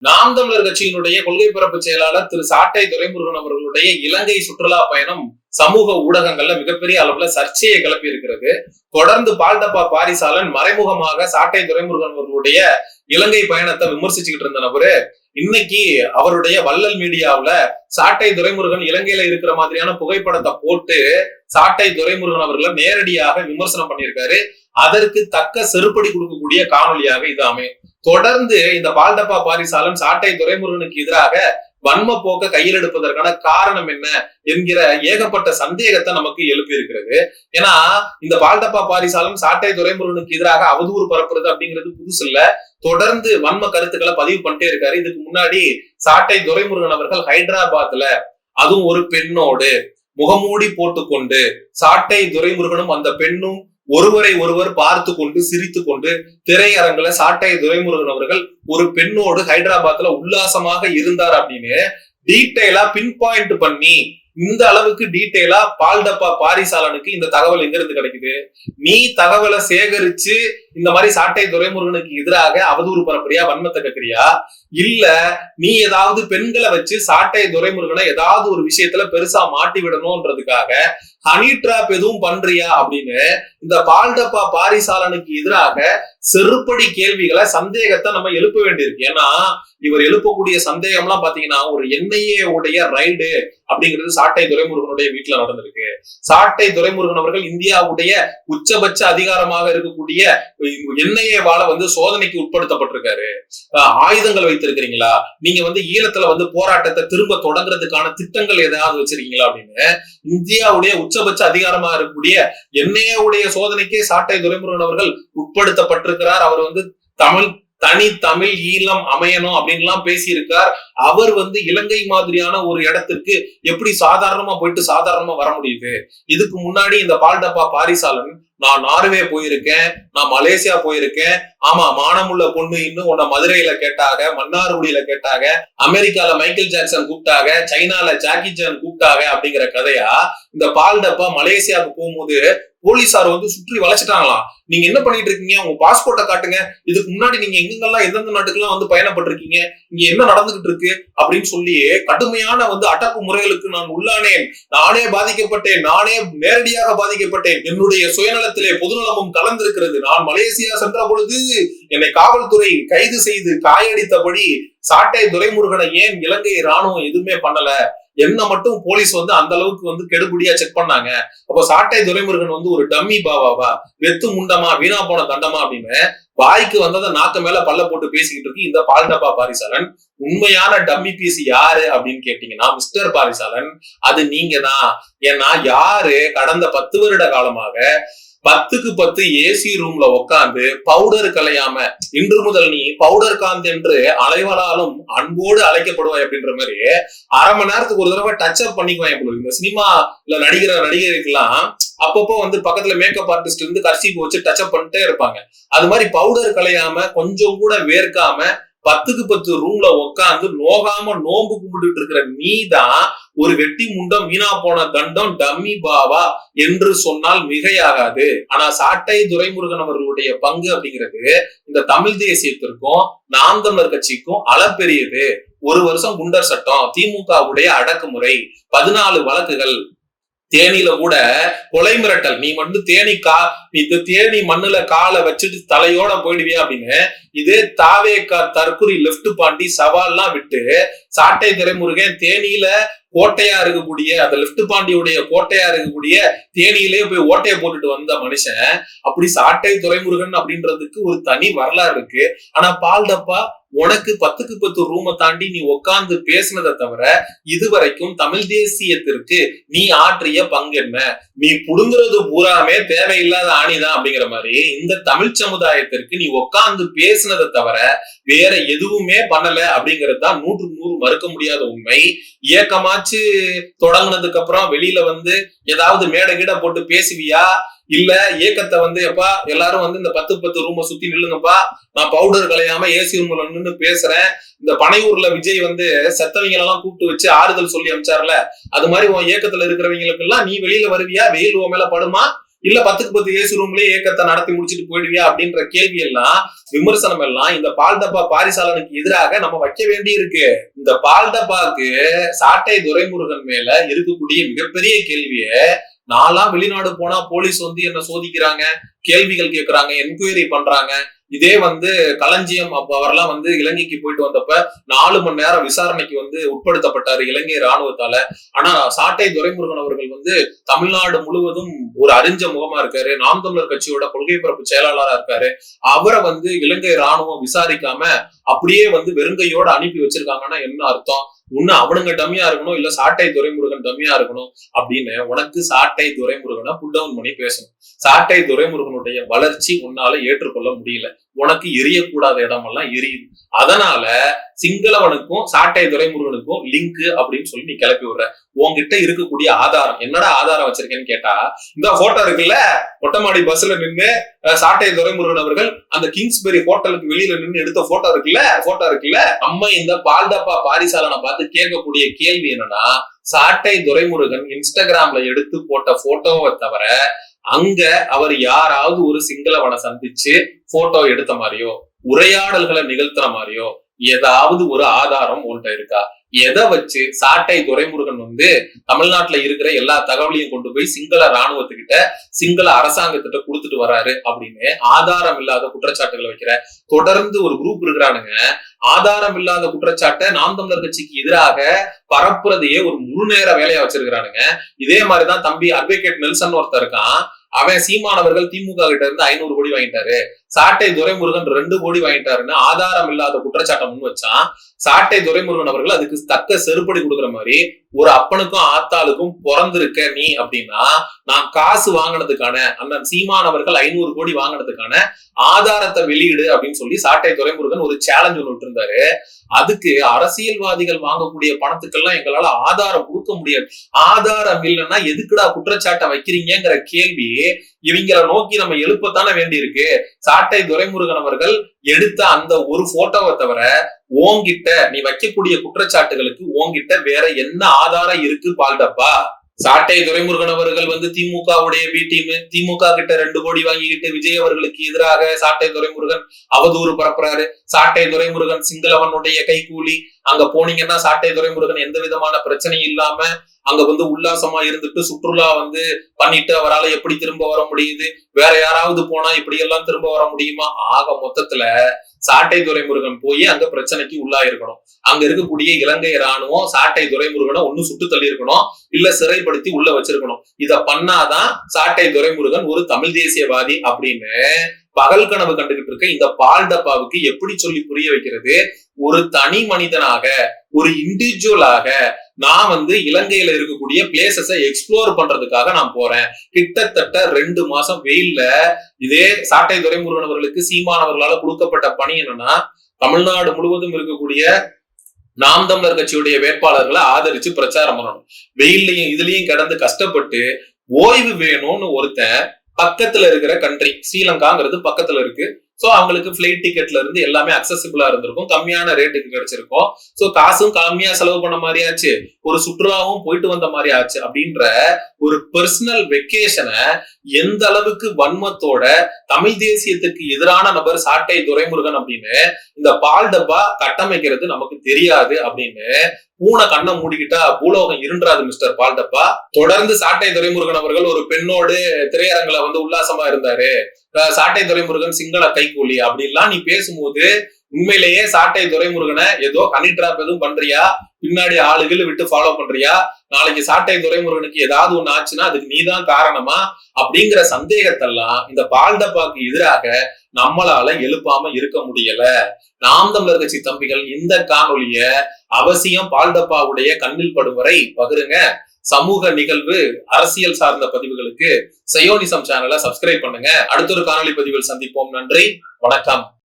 நாம் தமிழர் கட்சியினுடைய கொள்கை பரப்பு செயலாளர் திரு சாட்டை துரைமுருகன் அவர்களுடைய இலங்கை சுற்றுலா பயணம் சமூக ஊடகங்கள்ல மிகப்பெரிய அளவுல சர்ச்சையை கிளப்பி இருக்கிறது. தொடர்ந்து பால்டப்பா பாரிசாலன் மறைமுகமாக சாட்டை துரைமுருகன் அவர்களுடைய இலங்கை பயணத்தை விமர்சிச்சுக்கிட்டு இருந்த நபரு இன்னைக்கு அவருடைய வள்ளல் மீடியாவுல சாட்டை துரைமுருகன் இலங்கையில இருக்கிற மாதிரியான புகைப்படத்தை போட்டு சாட்டை துரைமுருகன் அவர்களை நேரடியாக விமர்சனம் பண்ணியிருக்காரு. அதற்கு தக்க செருப்படி கொடுக்கக்கூடிய காணொலியாக இது அமையும். தொடர்ந்து இந்த பால்டப்பா பாரிசாலன் சாட்டை துரைமுருகனுக்கு எதிராக வன்ம போக்க கையில் எடுப்பதற்கான காரணம் என்ன என்கிற ஏகப்பட்ட சந்தேகத்தை நமக்கு எழுப்பி இருக்கிறது. ஏன்னா இந்த பால்டப்பா பாரிசாலன் சாட்டை துரைமுருகனுக்கு எதிராக அவதூறு பரப்புறது அப்படிங்கிறது புதுசு இல்ல. தொடர்ந்து வன்ம கருத்துக்களை பதிவு பண்ணிட்டே இருக்காரு. இதுக்கு முன்னாடி சாட்டை துரைமுருகன் அவர்கள் ஹைதராபாத்ல அதுவும் ஒரு பெண்ணோடு முகமூடி போட்டுக்கொண்டு சாட்டை துரைமுருகனும் அந்த பெண்ணும் ஒருவரை ஒருவர் பார்த்து கொண்டு சிரித்து கொண்டு திரையரங்குல சாட்டை துரைமுருகன் அவர்கள் ஒரு பெண்ணோடு ஹைதராபாத்ல உல்லாசமாக இருந்தார் அப்படின்னு டீட்டெயிலா பின் பாயிண்ட் பண்ணி இந்த அளவுக்கு டீட்டெயிலா பால்டப்பா பாரிசாலனுக்கு இந்த தகவல் எங்க இருந்து கிடைக்குது? நீ தகவலை சேகரிச்சு இந்த மாதிரி சாட்டை துரைமுருகனுக்கு எதிராக அவதூறு பரப்புறியா, வன்மத்தை கேட்கறியா? இல்ல நீ ஏதாவது பெண்களை வச்சு சாட்டை துரைமுருகனை ஏதாவது ஒரு விஷயத்துல பெருசா மாட்டி விடணும்ன்றதுக்காக ஹனி டிராப் எதுவும் பண்றியா அப்படின்னு இந்த பால்டப்பா பாரிசாலனுக்கு எதிராக செருப்படி கேள்விகளை சந்தேகத்தை நம்ம எழுப்ப வேண்டியிருக்கு. ஏன்னா இவர் எழுப்பக்கூடிய சந்தேகம் எல்லாம் பாத்தீங்கன்னா ஒரு என்ஐஏ உடைய ரைடு அப்படிங்கிறது சாட்டை துரைமுருகனுடைய வீட்டுல நடந்திருக்கு. சாட்டை துரைமுருகன் அவர்கள் இந்தியாவுடைய உச்சபட்ச அதிகாரமாக இருக்கக்கூடிய என்ஐஏவால சோதனைக்கு உட்படுத்தப்பட்டிருக்காரு. ஆயுதங்கள் வைத்திருக்கிறீங்களா, நீங்க ஈழத்துல போராட்டத்தை திரும்ப தொடங்குறதுக்கான திட்டங்கள் ஏதாவது வச்சிருக்கீங்களா அப்படின்னு இந்தியாவுடைய உச்சபட்ச அதிகாரமாக இருக்கக்கூடிய என்ஐஏவுடைய சோதனைக்கே சாட்டை துரைமுருகன் அவர்கள் உட்படுத்தப்பட்டிருக்கிறார். அவர் தனி தமிழ் ஈழம் அமையணும் அப்படின்னு எல்லாம் பேசியிருக்கார். அவர் இலங்கை மாதிரியான ஒரு இடத்திற்கு எப்படி சாதாரணமா போயிட்டு சாதாரணமா வர முடியுது? இதுக்கு முன்னாடி இந்த பால்டப்பா பாரிசாலன் நான் நார்வே போயிருக்கேன், நான் மலேசியா போயிருக்கேன், ஆமா மானமுள்ள பொண்ணு இன்னும் உன்னை மதுரையில கேட்டாங்க, மன்னார்குடியில கேட்டாங்க, அமெரிக்கால மைக்கேல் ஜாக்சன் கூப்பிட்டாங்க, சைனால ஜாக்கி சான் கூப்பிட்டாங்க அப்படிங்கிற கதையா இந்த பால்டப்பா மலேசியாவுக்கு போகும்போது போலீசார் சுற்றி வளைச்சிட்டாங்களாம். நீங்க என்ன பண்ணிட்டு இருக்கீங்க, உங்க பாஸ்போர்ட்டை காட்டுங்க, இதுக்கு முன்னாடி நீங்க எங்கெங்கெல்லாம் எந்தெந்த நாட்டுக்கெல்லாம் பயணப்பட்டிருக்கீங்க, இங்க என்ன நடந்துகிட்டு இருக்கு அப்படின்னு சொல்லி கடுமையான அடக்கு முறைகளுக்கு நான் உள்ளானேன், நானே பாதிக்கப்பட்டேன், நானே நேரடியாக பாதிக்கப்பட்டேன், என்னுடைய சுயநலத்திலே பொதுநலமும் கலந்திருக்கிறது, நான் மலேசியா சென்ற பொழுது என்னை காவல்துறை கைது செய்து காயடித்தபடி சாட்டை துரைமுருகனை ஏன் இலங்கை ராணுவம் எதுவுமே பண்ணல, என்ன மட்டும் போலீஸ் அந்த அளவுக்கு கெடுபடியா செக் பண்ணாங்க, அப்போ சாட்டை துரைமுருகன் ஒரு டம்மி பாவாவா, வெத்து முண்டமா, வீணா போன தண்டமா அப்படின்னு வாய்க்கு வந்ததை நாக்கு மேல பல்ல போட்டு பேசிக்கிட்டு இருக்கு இந்த பால்டப்பா பாரிசாலன். உண்மையான டம்மி பீஸ் யாரு அப்படின்னு கேட்டீங்கன்னா மிஸ்டர் பாரிசாலன், அது நீங்க தான். ஏன்னா யாரு கடந்த 10 வருட காலமாக 10க்கு 10 ஏசி ரூம்ல உட்காந்து பவுடர் கலையாம இன்று முதல் நீ பவுடர் காந்த் என்று அலைவலாலும் அன்போடு அழைக்கப்படுவாய் அப்படின்ற மாதிரி அரை மணி நேரத்துக்கு ஒரு தடவை டச் அப் பண்ணிக்குவாங்க. இந்த சினிமால நடிகருக்கெல்லாம் அப்பப்போ பக்கத்துல மேக்கப் ஆர்டிஸ்ட் கர்சீப் வச்சு டச் அப் பண்ணிட்டே இருப்பாங்க. அது மாதிரி பவுடர் கலையாம கொஞ்சம் கூட வேர்க்காம 10க்கு 10 ரூம்ல உட்காந்து நோகாம நோம்பு கும்பிட்டு இருக்கிற நீதான் ஒரு வெட்டி முண்டம் வீணா போன தண்டம் டம்மி பாவா என்று சொன்னால் மிகையாகாது. ஆனா சாட்டை துரைமுருகன் அவர்களுடைய பங்கு அப்படிங்கிறது இந்த தமிழ் தேசியத்திற்கும் நாம் தமிழர் கட்சிக்கும் அளப்பெரியது. 1 வருஷம் குண்டர் சட்டம், திமுகவுடைய அடக்குமுறை, 14 வழக்குகள், தேனியில கூட கொலை மிரட்டல், நீ தேனி மண்ணுல காலை வச்சுட்டு தலையோட போயிடுவியா அப்படின்னு இதே தாவேக்கா தற்குறி லெப்ட் பாண்டி சவால்லாம் விட்டு சாட்டை துரைமுருகன் தேனியில கோட்டையா இருக்கக்கூடிய அந்த லெப்ட் பாண்டியுடைய கோட்டையா இருக்கக்கூடிய தேனியிலே போய் ஓட்டையை போட்டுட்டு வந்த மனுஷன். அப்படி சாட்டை துரைமுருகன் அப்படின்றதுக்கு ஒரு தனி வரலாறு இருக்கு. ஆனா பால்டப்பா உனக்கு 10க்கு 10 ரூமை தாண்டி நீ உட்கார்ந்து பேசினதை தவிர இதுவரைக்கும் தமிழ் தேசியத்திற்கு நீ ஆற்றிய பங்கு என்ன? நீ புடுங்குறது பூராமே தேவையில்லாத ஆணிதான் அப்படிங்கிற மாதிரி இந்த தமிழ் சமுதாயத்திற்கு நீ உட்கார்ந்து பேசினதை தவிர வேற எதுவுமே பண்ணல அப்படிங்கிறது தான் 100க்கு 100 மறுக்க முடியாத உண்மை. இயக்கமாச்சு தொடங்கினதுக்கு அப்புறம் வெளியில ஏதாவது மேடை கீட போட்டு பேசுவியா? இல்ல இயக்கத்தை எப்பா எல்லாரும் இந்த 10க்கு 10 ரூமை சுத்தி நில்லுங்கப்பா, நான் பவுடர் கலையாம ஏசி ரூம்ல நின்னு பேசுறேன், இந்த பனையூர்ல விஜய் செத்தவங்க எல்லாம் கூப்பிட்டு வச்சு ஆறுதல் சொல்லி அமிச்சார்ல, அது மாதிரி உன் இயக்கத்துல இருக்கிறவங்களுக்கு எல்லாம் நீ வெளியில வருவியா? வெயில் உன் மேல படுமா? இல்ல 10க்கு 10 ஏசி ரூம்லயே ஏக்கத்தை நடத்தி முடிச்சுட்டு போயிடுவியா அப்படின்ற கேள்வி எல்லாம், விமர்சனம் எல்லாம் இந்த பால் டப்பா பாரிசாலனுக்கு எதிராக நம்ம வைக்க வேண்டி இருக்கு. இந்த பால் டப்பாக்கு சாட்டை துரைமுருகன் மேல இருக்கக்கூடிய மிகப்பெரிய கேள்விய, நான்லாம் வெளிநாடு போனா போலீஸ் வந்து என்ன சோதிக்கிறாங்க, கேள்விகள் கேட்கறாங்க, என்கொயரி பண்றாங்க. இதே களஞ்சியம் அவரெல்லாம் இலங்கைக்கு போயிட்டு வந்தப்ப 4 மணி நேரம் விசாரணைக்கு உட்படுத்தப்பட்டாரு இலங்கை ராணுவத்தால. ஆனா சாட்டை துரைமுருகன் அவர்கள் தமிழ்நாடு முழுவதும் ஒரு அறிஞ்ச முகமா இருக்காரு. நாம் தமிழர் கட்சியோட கொள்கை பரப்பு செயலாளரா இருக்காரு. அவரை இலங்கை ராணுவம் விசாரிக்காம அப்படியே வெறுங்கையோட அனுப்பி வச்சிருக்காங்கன்னா என்ன அர்த்தம்? ஒண்ணு அவனுங்க டம்மியா இருக்கணும், இல்ல சாட்டை துரைமுருகன் டம்மியா இருக்கணும் அப்படின்னு உனக்கு சாட்டை துரைமுருகனை புல் டவுன் பண்ணி பேசணும். சாட்டை துரைமுருகனுடைய வளர்ச்சி உன்னால ஏற்றுக்கொள்ள முடியல. உனக்கு எரியக்கூடாத இடமெல்லாம் எரியுது. அதனால சிங்களவனுக்கும் சாட்டை துரைமுருகனுக்கும் லிங்க் அப்படின்னு சொல்லி நீ கிளப்பி விடுற. உன்கிட்ட இருக்கக்கூடிய ஆதாரம் என்னடா ஆதாரம் வச்சிருக்கேன்னு கேட்டா, இந்த போட்டோ இருக்குல்ல, மொட்டமாடி பஸ்ல நின்று சாட்டை துரைமுருகன் அவர்கள் அந்த கிங்ஸ்பெரி ஹோட்டலுக்கு வெளியில நின்று எடுத்த போட்டோ இருக்குல்ல. நம்ம இந்த பால்டப்பா பாரிசாலனை பார்த்து கேட்கக்கூடிய கேள்வி என்னன்னா, சாட்டை துரைமுருகன் இன்ஸ்டாகிராம்ல எடுத்து போட்ட போட்டோவை தவிர அங்க அவர் யாராவது ஒரு சிங்களவனை சந்திச்சு போட்டோ எடுத்த மாதிரியோ உரையாடல்களை நிகழ்த்துற மாதிரியோ ஏதாவது ஒரு ஆதாரம் உன்கிட்ட இருக்கா? எதை வச்சு சாட்டை துரைமுருகன் தமிழ்நாட்டுல இருக்கிற எல்லா தகவலையும் கொண்டு போய் சிங்கள ராணுவத்துக்கிட்ட சிங்கள அரசாங்கத்திட்ட கொடுத்துட்டு வர்றாரு அப்படின்னு ஆதாரம் இல்லாத குற்றச்சாட்டுகளை வைக்கிற? தொடர்ந்து ஒரு குரூப் இருக்கிறானுங்க, ஆதாரம் இல்லாத குற்றச்சாட்டை நாம் தமிழர் கட்சிக்கு எதிராக பரப்புறதையே ஒரு முழு நேர வேலையா வச்சிருக்கிறானுங்க. இதே மாதிரிதான் தம்பி அட்வொகேட் நெல்சன் ஒருத்தர் இருக்கான். அவன் சீமானவர்கள் திமுக கிட்ட இருந்து 500 கோடி வாங்கிட்டாரு, சாட்டை துரைமுருகன் 2 கோடி வாங்கிட்டாருன்னு ஆதாரம் இல்லாத குற்றச்சாட்டை முன் வச்சான். சாட்டை துரைமுருகன் அவர்கள் அதுக்கு தக்க செருப்படி கொடுக்குற மாதிரி, ஒரு அப்பனுக்கும் ஆத்தாளுக்கும் பிறந்திருக்க நீ அப்படின்னா நான் காசு வாங்கினதுக்கான அண்ணன் சீமானவர்கள் 500 கோடி வாங்கினதுக்கான ஆதாரத்தை வெளியிடு அப்படின்னு சொல்லி சாட்டை துரைமுருகன் ஒரு சேலஞ்ச் ஒன்று இருந்தாரு. அதுக்கு அரசியல்வாதிகள் வாங்கக்கூடிய பணத்துக்கெல்லாம் எங்களால ஆதாரம் கொடுக்க முடியாது, ஆதாரம் இல்லைன்னா எதுக்குடா குற்றச்சாட்டை வைக்கிறீங்கிற கேள்வி இவங்களை நோக்கி நம்ம எழுப்பத்தானே வேண்டி இருக்கு. சாட்டை துரைமுருகன் அவர்கள் எடுத்த அந்த ஒரு போட்டோவை தவிர ஓங்கிட்ட நீ வைக்கக்கூடிய குற்றச்சாட்டுகளுக்கு ஓங்கிட்ட வேற என்ன ஆதாரம் இருக்கு பால்டப்பா? சாட்டை துரைமுருகன் அவர்கள் திமுகவுடைய பி டீம், திமுக கிட்ட 2 கோடி வாங்கிக்கிட்டு விஜய் அவர்களுக்கு எதிராக சாட்டை துரைமுருகன் அவதூறு பரப்புறாரு. சாட்டை துரைமுருகன் சிங்களவனுடைய கைகூலி. அங்க போனீங்கன்னா சாட்டை துரைமுருகன் எந்த விதமான பிரச்சனையும் இல்லாம அங்க உல்லாசமா இருந்துட்டு சுற்றுலா பண்ணிட்டு அவரால் எப்படி திரும்ப வர முடியுது? வேற யாராவது போனா இப்படி எல்லாம் திரும்ப வர முடியுமா? ஆக மொத்தத்துல சாட்டை துரைமுருகன் போய் அங்க பிரச்சனைக்கு உள்ளாயிருக்கணும். அங்க இருக்கக்கூடிய இலங்கை ராணுவம் சாட்டை துரைமுருகனை ஒண்ணு சுட்டு தள்ளி இருக்கணும், இல்ல சிறைப்படுத்தி உள்ள வச்சிருக்கணும். இத பண்ணாதான் சாட்டை துரைமுருகன் ஒரு தமிழ் தேசியவாதி அப்படின்னு பகல் கனவு கண்டுகிட்டு இருக்க இந்த பால்டப்பாவுக்கு எப்படி சொல்லி புரிய வைக்கிறது? ஒரு தனி மனிதனாக, ஒரு இண்டிவிஜுவலாக நான் இலங்கையில இருக்கக்கூடிய பிளேசஸை எக்ஸ்ப்ளோர் பண்றதுக்காக நான் போறேன். கிட்டத்தட்ட 2 மாசம் வெயில்ல இதே சாட்டை துரைமுருகன் அவர்களுக்கு சீமானவர்களால கொடுக்கப்பட்ட பணி என்னன்னா, தமிழ்நாடு முழுவதும் இருக்கக்கூடிய நாம் தமிழர் கட்சியுடைய வேட்பாளர்களை ஆதரிச்சு பிரச்சாரம் பண்ணணும். வெயில்லையும் இதுலயும் கடந்து கஷ்டப்பட்டு ஓய்வு வேணும்னு ஒருத்தன் பக்கத்துல இருக்கிற கண்ட்ரி ஸ்ரீலங்காங்கிறது பக்கத்துல இருக்கு. சோ அவங்களுக்கு பிளைட் டிக்கெட்ல இருந்து எல்லாமே அக்சசிபிளா இருந்திருக்கும், கம்மியான ரேட்டுக்கு கிடைச்சிருக்கும். சோ காசும் கம்மியா செலவு பண்ண மாதிரி ஆச்சு, ஒரு சுற்றுலாவும் போயிட்டு வந்த மாதிரி ஆச்சு. அப்படின்ற ஒரு பர்சனல் வெக்கேஷனை எந்த அளவுக்கு வன்மத்தோட தமிழ் தேசியத்துக்கு எதிரான நபர் சாட்டை துரைமுருகன் அப்படின்னு இந்த பால்டப்பா கட்டமைக்கிறது நமக்கு தெரியாது அப்படின்னு பூனை கண்ணை மூடிக்கிட்டா பூலோகம் இருண்டாது மிஸ்டர் பால்டப்பா. தொடர்ந்து சாட்டை துரைமுருகன் அவர்கள் ஒரு பெண்ணோடு திரையரங்குல உல்லாசமா இருந்தாரு, சாட்டை துரைமுருகன் சிங்கள கைகூலி அப்படின்லாம் நீ பேசும்போது உண்மையிலேயே சாட்டை துரைமுருகனை ஏதோ ஹனி டிராப் எதுவும் பண்றியா, பின்னாடி ஆளுகள் விட்டு ஃபாலோ பண்றியா, நாளைக்கு சாட்டை துரைமுருகனுக்கு ஏதாவது ஒண்ணு ஆச்சுன்னா அதுக்கு நீதான் காரணமா அப்படிங்கிற சந்தேகத்தெல்லாம் இந்த பால்டப்பாக்கு எதிராக நம்மளால எழுப்பாம இருக்க முடியல. நாம் தமிழர் கட்சி தம்பிகள் இந்த காணொலிய அவசியம் பால்டப்பாவுடைய கண்ணில் படும் வரை பகிருங்க. சமூக நிகழ்வு அரசியல் சார்ந்த பதிவுகளுக்கு சயோனிசம் சேனலை சப்ஸ்கிரைப் பண்ணுங்க. அடுத்த ஒரு காணொலி பதிவில் சந்திப்போம். நன்றி, வணக்கம்.